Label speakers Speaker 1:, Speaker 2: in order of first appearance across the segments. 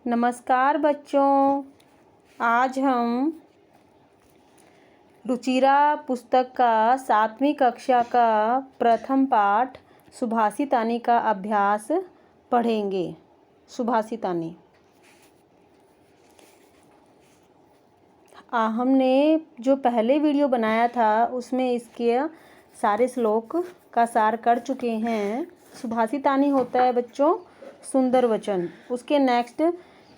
Speaker 1: नमस्कार बच्चों। आज हम रुचिरा पुस्तक का 7वीं कक्षा का प्रथम पाठ सुभाषितानी का अभ्यास पढ़ेंगे। सुभाषितानी हमने जो पहले वीडियो बनाया था उसमें इसके सारे श्लोक का सार कर चुके हैं। सुभाषितानी होता है बच्चों सुंदर वचन। उसके नेक्स्ट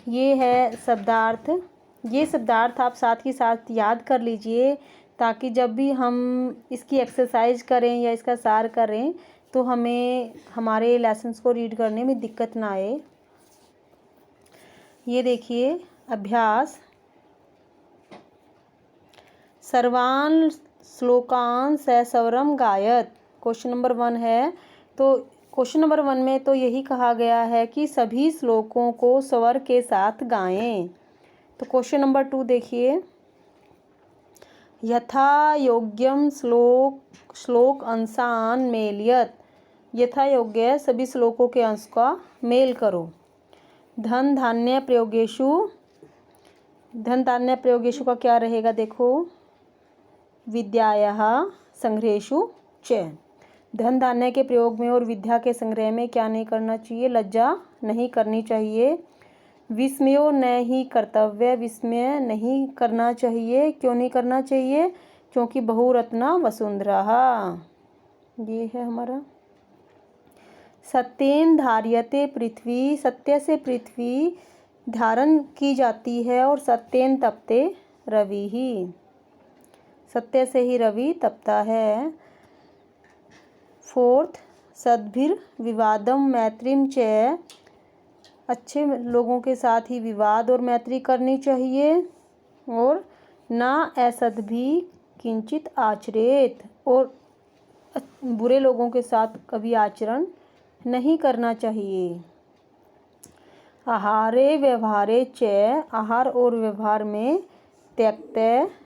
Speaker 1: ये है शब्दार्थ। ये शब्दार्थ आप साथ ही साथ याद कर लीजिए ताकि जब भी हम इसकी एक्सरसाइज करें या इसका सार करें तो हमें हमारे लेसन्स को रीड करने में दिक्कत ना आए। ये देखिए अभ्यास। सर्वान् श्लोकान् सस्वरं गायत क्वेश्चन नंबर 1 है। तो क्वेश्चन नंबर 1 में तो यही कहा गया है कि सभी श्लोकों को स्वर के साथ गाएं। तो क्वेश्चन नंबर 2 देखिए। यथा योग्यम श्लोक अंशान मेलयत। यथा योग्य सभी श्लोकों के अंश का मेल करो। धन धान्य प्रयोगेषु का क्या रहेगा देखो। विद्यायाः संग्रहेषु च। धन धान्य के प्रयोग में और विद्या के संग्रह में क्या नहीं करना चाहिए, लज्जा नहीं करनी चाहिए। विस्मयो न ही कर्तव्य, विस्मय नहीं करना चाहिए। क्यों नहीं करना चाहिए? क्योंकि बहुरत्ना वसुंधरा। ये है हमारा। सत्येन धार्यते पृथ्वी। सत्य से पृथ्वी धारण की जाती है और सत्येन तपते रवि ही। सत्य से ही रवि तपता है। 4th सद्भिर विवादम मैत्रीम च। अच्छे लोगों के साथ ही विवाद और मैत्री करनी चाहिए। और ना असद्भि किंचित आचरेत। और बुरे लोगों के साथ कभी आचरण नहीं करना चाहिए। आहारे व्यवहारे च। आहार और व्यवहार में त्यक्त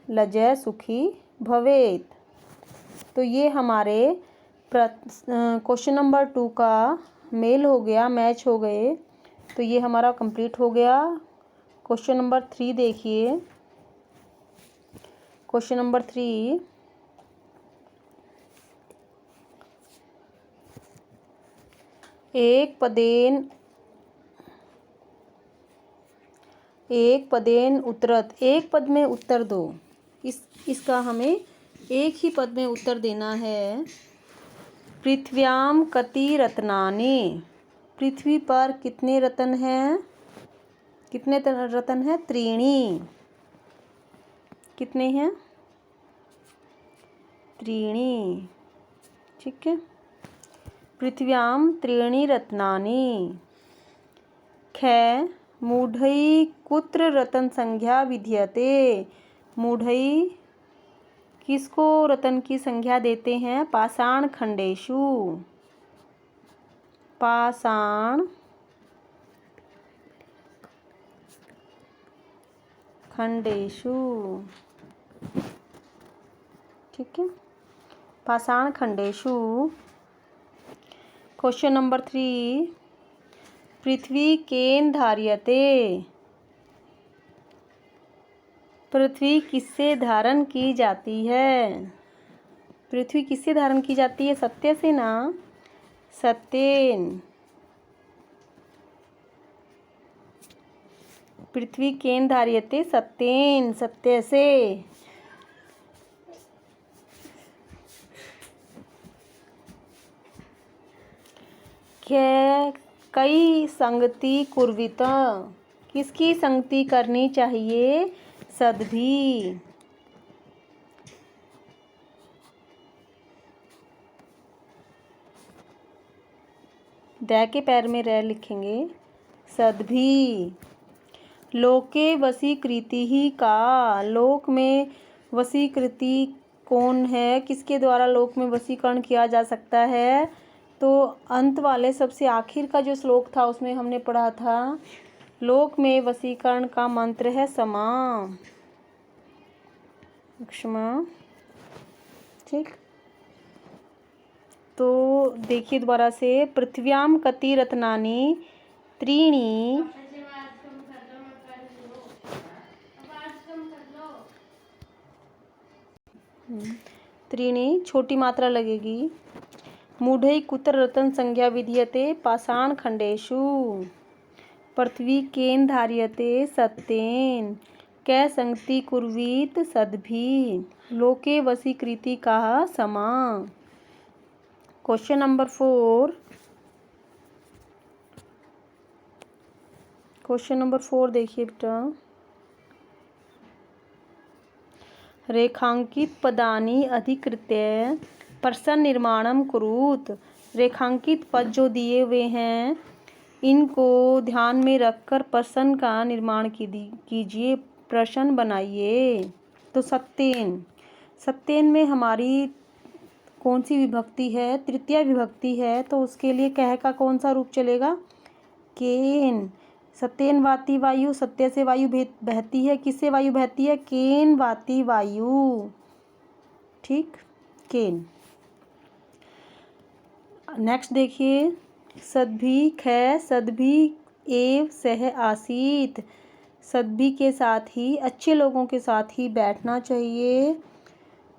Speaker 1: लज्जय सुखी भवेत। तो ये हमारे क्वेश्चन नंबर 2 का मेल हो गया, मैच हो गए। तो ये हमारा कंप्लीट हो गया। क्वेश्चन नंबर 3 देखिए। Question number 3। एक पदेन उत्तरत। एक पद में उत्तर दो। इसका हमें एक ही पद में उत्तर देना है। पृथ्व्याम कति रत्नानि। पृथ्वी पर कितने रत्न हैं? कितने रत्न हैं? त्रीणी। कितने हैं? त्रीणी। ठीक है। पृथ्व्याम त्रीणी रत्नानि। ख मूढ़ई कुत्र रत्न संज्ञा विधीयते। मूढ़ई किसको रत्न की संज्ञा देते हैं? पाषाण खंडेषु। पाषाण खंडेषु। ठीक है। पाषाण खंडेषु। Question number 3। पृथ्वी केन धार्यते। पृथ्वी किससे धारण की जाती है? पृथ्वी किससे धारण की जाती है? सत्य से ना। सत्येन। पृथ्वी केन धार्यते सत्येन। सत्य से। कई संगति कुर्वित। किसकी संगति करनी चाहिए? सद्भि। द के पैर में रे लिखेंगे। सद्भि। लोके वशीकृति ही का। लोक में वशीकृति कौन है? किसके द्वारा लोक में वशीकरण किया जा सकता है? तो अंत वाले सबसे आखिर का जो श्लोक था उसमें हमने पढ़ा था लोक में वशीकरण का मंत्र है समा। क्षमा। ठीक। तो देखिए दोबारा से। पृथ्व्याम कति रत्नानि त्रीणी त्रीणि छोटी मात्रा लगेगी। मूढ़ै कुत्र रत्न संज्ञा विधीयते पाषाण खंडेषु। पृथ्वी केन धार्यते सत्येन। कै संगति कुर्वीत सद्भिः। लोके वशीकृति का समा। Question number 4। क्वेश्चन नंबर 4 देखिए बेटा। रेखांकित पदानि अधिकृत्य प्रश्न निर्माणम कुरुत। रेखांकित पद जो दिए हुए हैं इनको ध्यान में रखकर प्रश्न का निर्माण कीजिए, प्रश्न बनाइए। तो सत्येन, सत्येन में हमारी कौन सी विभक्ति है? तृतीया विभक्ति है, तो उसके लिए कह का कौन सा रूप चलेगा? केन। सत्येन वाति वायु, सत्य से वायु बहती है। किससे वायु बहती है? केन वाति वायु। ठीक, केन। नेक्स्ट देखिए, सद्भिः ख सद्भिः एव सह आसीत। सद्भिः के साथ ही, अच्छे लोगों के साथ ही बैठना चाहिए।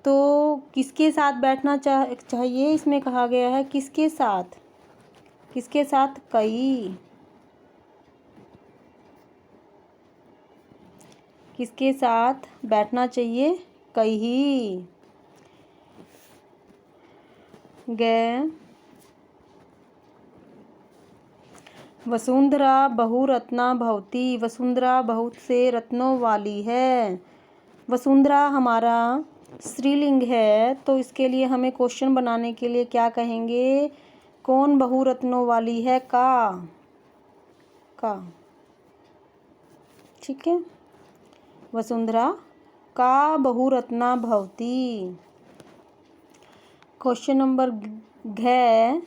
Speaker 1: तो किसके साथ बैठना चाहिए? इसमें कहा गया है किसके साथ? किसके साथ? कई। किसके साथ बैठना चाहिए? कई। ग वसुंधरा बहुरत्ना भवती। वसुंधरा बहुत से रत्नों वाली है। वसुंधरा हमारा स्त्रीलिंग है, तो इसके लिए हमें क्वेश्चन बनाने के लिए क्या कहेंगे? कौन बहुरत्नों वाली है? का। ठीक है, वसुंधरा का बहुरत्ना भवती। क्वेश्चन नंबर घ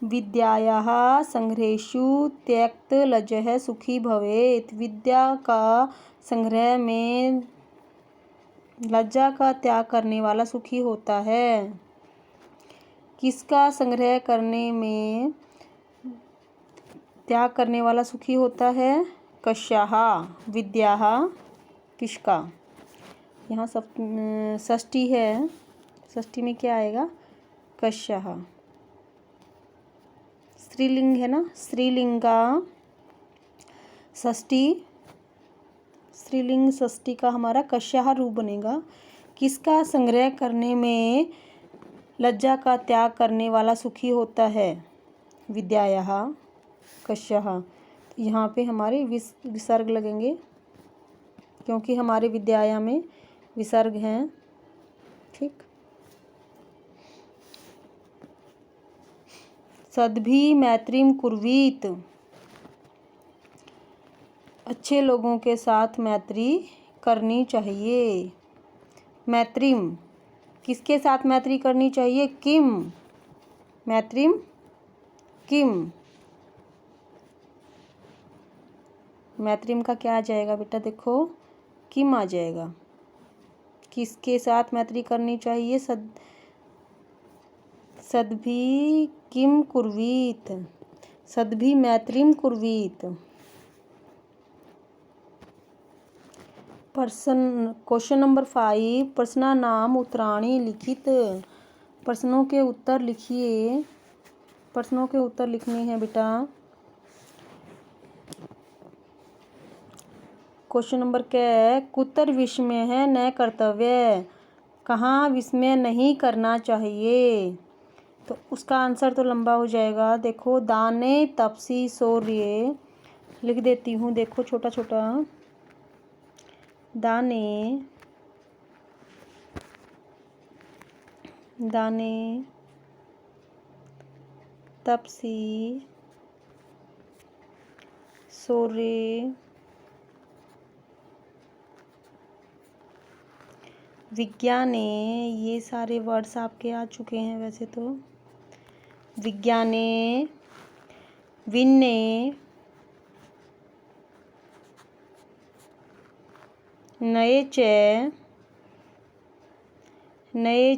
Speaker 1: विद्यायाः संग्रहेषु त्यक्त लज्जः सुखी भवेत्। विद्या का संग्रह में लज्जा का त्याग करने वाला सुखी होता है। किसका संग्रह करने में त्याग करने वाला सुखी होता है? कस्याः। विद्याः किसका? यहाँ सब षष्ठी है, षष्ठी में क्या आएगा? कस्याः। स्त्रीलिंग है ना, स्त्रीलिंगा षष्ठी, स्त्रीलिंग षष्ठी का हमारा कस्याः रूप बनेगा। किसका संग्रह करने में लज्जा का त्याग करने वाला सुखी होता है? विद्यायाः कस्याः। यहाँ पे हमारे विसर्ग लगेंगे, क्योंकि हमारे विद्याया में विसर्ग हैं। ठीक, सद्भिः मैत्रीं कुर्वीत। अच्छे लोगों के साथ मैत्री करनी चाहिए। मैत्रीं, किसके साथ मैत्री करनी चाहिए? किम। मैत्रीं किम। मैत्रीं का क्या आ जाएगा बेटा? देखो, किम आ जाएगा। किसके साथ मैत्री करनी चाहिए? सद्भिः किम कुर्वीत। सद्भिः मैत्रीं कुर्वीत। Question number 5। प्रश्नानाम् उत्तराणि लिखित। प्रश्नों के उत्तर लिखिए। प्रश्नों के उत्तर लिखने हैं बेटा। क्वेश्चन नंबर कुत्र विस्मयः न कर्तव्य। कहाँ विस्मय नहीं करना चाहिए? तो उसका आंसर तो लंबा हो जाएगा। देखो, दाने तपसी शौर्य। लिख देती हूँ, देखो छोटा छोटा। दाने तपसी शौर्य विज्ञाने। ये सारे वर्ड्स आपके आ चुके हैं वैसे तो। विज्ञाने विन्ने नए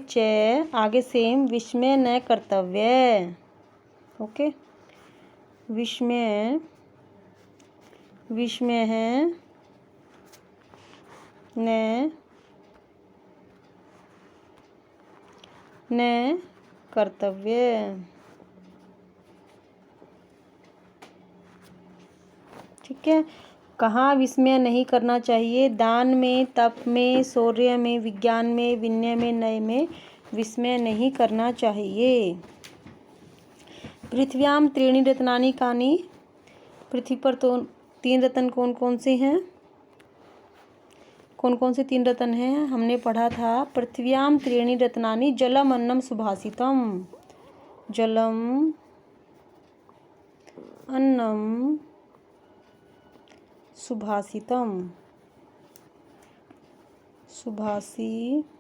Speaker 1: च आगे सेम विस्मय न कर्तव्य। ओके, विस्मय है न न कर्तव्य। ठीक है। कहाँ विस्मय नहीं करना चाहिए? दान में, तप में, शौर्य में, विज्ञान में, विनय में, नय में विस्मय नहीं करना चाहिए। पृथ्व्याम त्रीणि रत्नानि कानि? पृथ्वी पर तो 3 रत्न कौन कौन से हैं? कौन कौन से 3 रत्न हैं? हमने पढ़ा था पृथ्व्याम त्रीणि रत्नानि जलम अन्नम सुभाषितम। जलम, अन्नम, सुभाषितम। सुभाषितम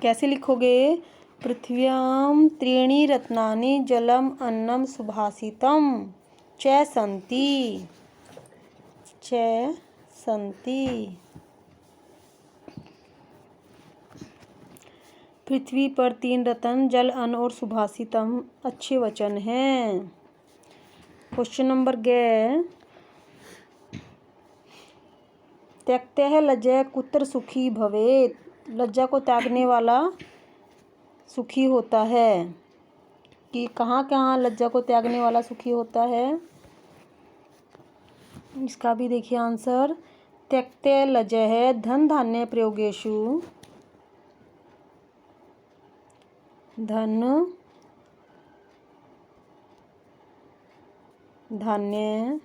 Speaker 1: कैसे लिखोगे? पृथ्व्याम त्रीणि रत्नानि जलम अन्नम सुभाषितम च सन्ति। च सन्ति। पृथ्वी पर 3 रत्न जल, अन्न और सुभाषितम अच्छे वचन हैं। क्वेश्चन नंबर ग, त्यक्तः लज्जया कुत्र सुखी भवेत्? लज्जा को त्यागने वाला सुखी होता है। कि कहाँ कहाँ लज्जा को त्यागने वाला सुखी होता है? इसका भी देखिए आंसर। त्यक्ते लज्जया धन धान्य प्रयोगेषु, धन धान्य,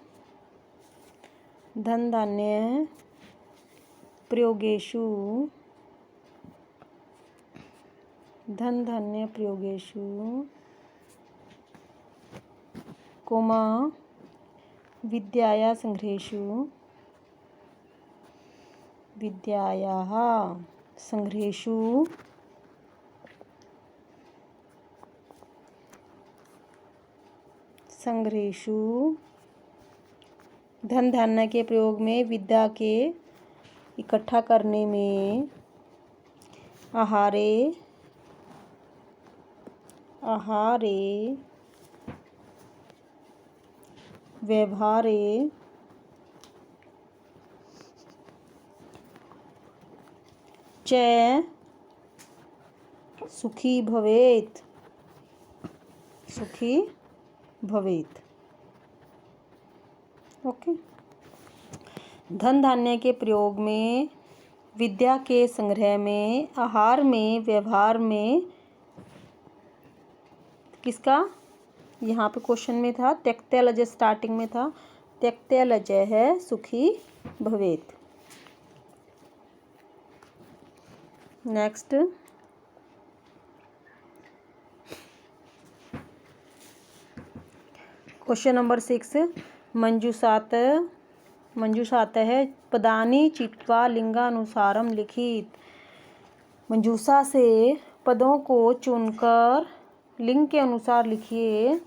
Speaker 1: धन धान्य प्रयोगेषु, धन धान्य प्रयोगेषु, कोमा विद्याया संग्रहेषु, विद्यायाः संग्रहेषु, संग्रहेषु, धन धान्य के प्रयोग में, विद्या के इकट्ठा करने में, आहारे, आहारे, व्यवहारे, च सुखी भवेत्। सुखी भवेत्। ओके। धन धान्य के प्रयोग में, विद्या के संग्रह में, आहार में, व्यवहार में, किसका? यहाँ पे क्वेश्चन में था त्यक्ते लज्जया, स्टार्टिंग में था त्यक्ते लज्जया है सुखी भवेत्। नेक्स्ट, क्वेश्चन नंबर 6, मंजूषात, मंजूषात है पदानि चित्वा लिंगानुसारम लिखित। मंजूषा से पदों को चुनकर लिंग के अनुसार लिखिए।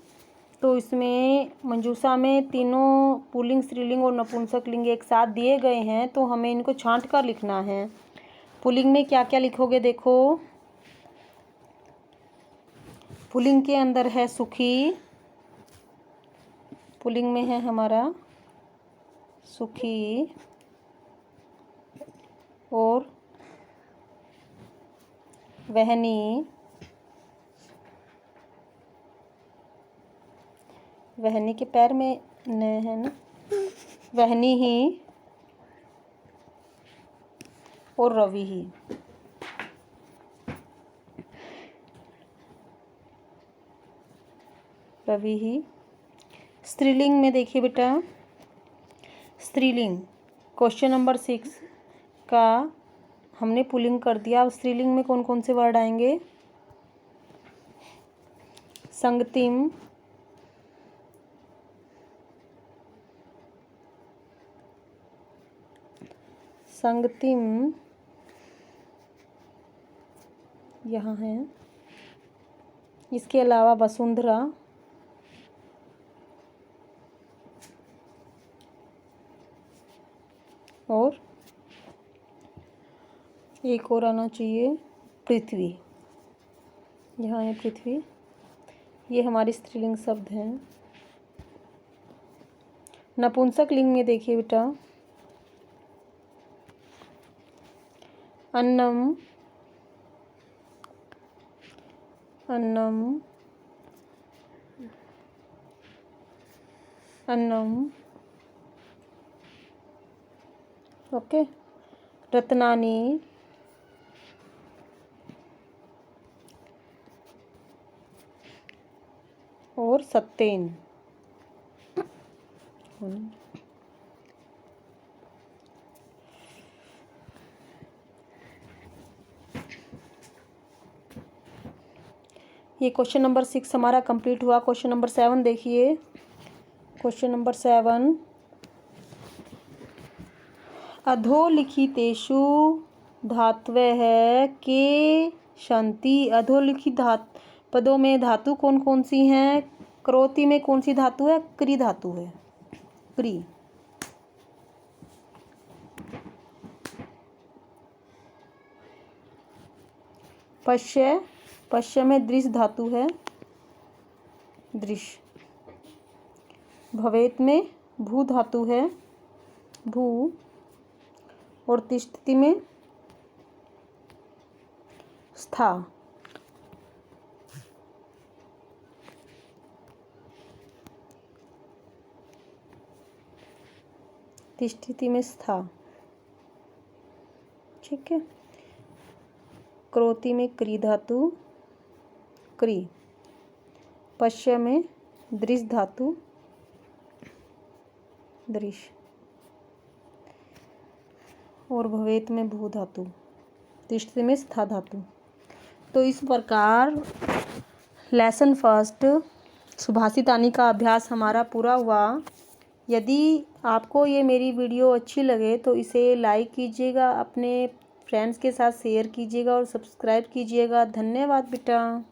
Speaker 1: तो इसमें मंजूषा में तीनों पुल्लिंग, स्त्रीलिंग और नपुंसक लिंग एक साथ दिए गए हैं, तो हमें इनको छांट कर लिखना है। पुल्लिंग में क्या क्या लिखोगे? देखो, पुल्लिंग के अंदर है सुखी, पुल्लिंग में है हमारा सुखी, और वहनी, वहनी के पैर में न है ना, वहनी ही और रवि ही। रवि ही। स्त्रीलिंग में देखिए बेटा, स्त्रीलिंग क्वेश्चन नंबर 6 का हमने पुल्लिंग कर दिया। अब स्त्रीलिंग में कौन कौन से वर्ड आएंगे? संगतिम, संगतिम यहाँ है। इसके अलावा वसुंधरा, और एक और आना चाहिए पृथ्वी। यहाँ है पृथ्वी। ये हमारी स्त्रीलिंग शब्द हैं। नपुंसक लिंग में देखिए बेटा, अन्नम, अन्नम अन्नम ओके। रत्नानी और सत्तेन। ये क्वेश्चन नंबर 6 हमारा कंप्लीट हुआ। क्वेश्चन नंबर 7 देखिए। क्वेश्चन नंबर 7, अधोलिखितेषु धातवः के सन्ति। अधोलिखित पदों में धातु कौन कौन सी हैं? करोति में कौन सी धातु है? क्री धातु है, क्री। पश्य, पश्य में दृश्य धातु है, दृश्य। भवेत में भू धातु है, भू। और तिष्ठति में स्था। तिष्ठति में स्था, ठीक है। करोति में क्री धातु, क्री। पश्य में दृश्य धातु, दृश्य। और भवेत में भू धातु, तिष्ठति में स्था धातु। तो इस प्रकार लेसन फर्स्ट सुभाषितानी का अभ्यास हमारा पूरा हुआ। यदि आपको ये मेरी वीडियो अच्छी लगे तो इसे लाइक कीजिएगा, अपने फ्रेंड्स के साथ शेयर कीजिएगा और सब्सक्राइब कीजिएगा। धन्यवाद बेटा।